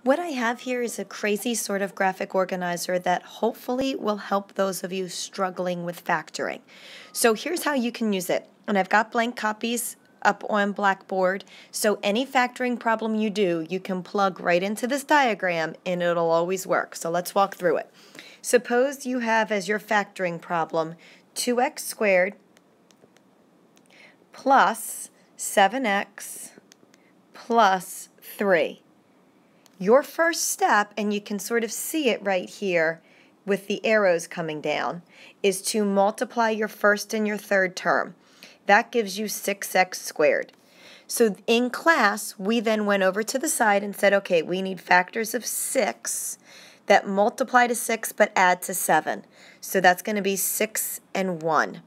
What I have here is a crazy sort of graphic organizer that hopefully will help those of you struggling with factoring. So here's how you can use it. And I've got blank copies up on Blackboard, so any factoring problem you do, you can plug right into this diagram and it'll always work. So let's walk through it. Suppose you have as your factoring problem 2x squared plus 7x plus 3. Your first step, and you can sort of see it right here with the arrows coming down, is to multiply your first and your third term. That gives you 6x squared. So in class, we then went over to the side and said, okay, we need factors of 6 that multiply to 6 but add to 7. So that's going to be 6 and 1.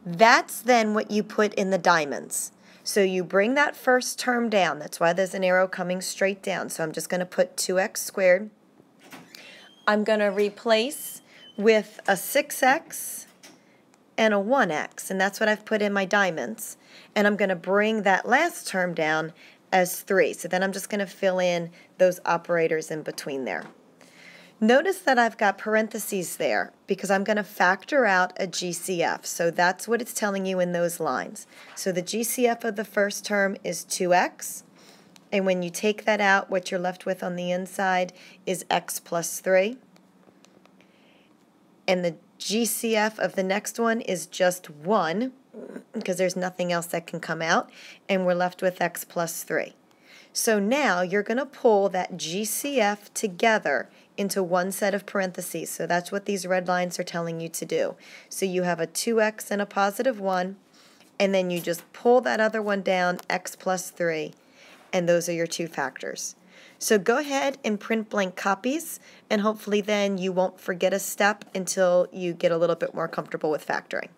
That's then what you put in the diamonds. So you bring that first term down. That's why there's an arrow coming straight down. So I'm just going to put 2x squared. I'm going to replace with a 6x and a 1x. And that's what I've put in my diamonds. And I'm going to bring that last term down as 3. So then I'm just going to fill in those operators in between there. Notice that I've got parentheses there because I'm going to factor out a GCF. So that's what it's telling you in those lines. So the GCF of the first term is 2x. And when you take that out, what you're left with on the inside is x plus 3. And the GCF of the next one is just 1 because there's nothing else that can come out. And we're left with x plus 3. So now you're going to pull that GCF together into one set of parentheses. So that's what these red lines are telling you to do. So you have a 2x and a positive 1, and then you just pull that other one down, x plus 3, and those are your two factors. So go ahead and print blank copies, and hopefully then you won't forget a step until you get a little bit more comfortable with factoring.